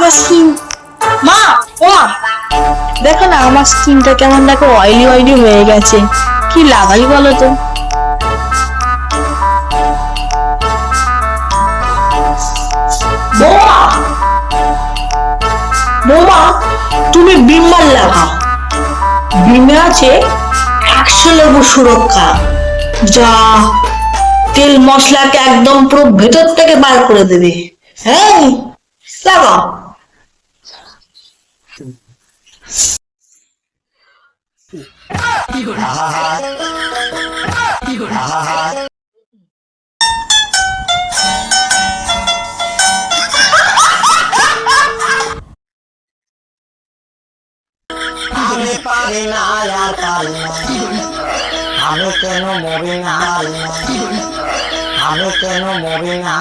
আমার স্কিন, মা, ও মা, দেখো না আমার স্কিনটা কেমন দেখো অয়েলি অয়েলি হয়ে গেছে, কি লাগাই বলো তো? বৌমা, বৌমা, তুমি বিমবার লাগাও। বিমে আছে 100 লেবু সুরক্ষা, যা তেল মশলাকে একদম পুরো ভেতর থেকে বার করে দেবে। হ্যাঁ, লাগাও। আমি পারি না আর পারি না, আমি কেন মরি না, আমি কেন মরি না।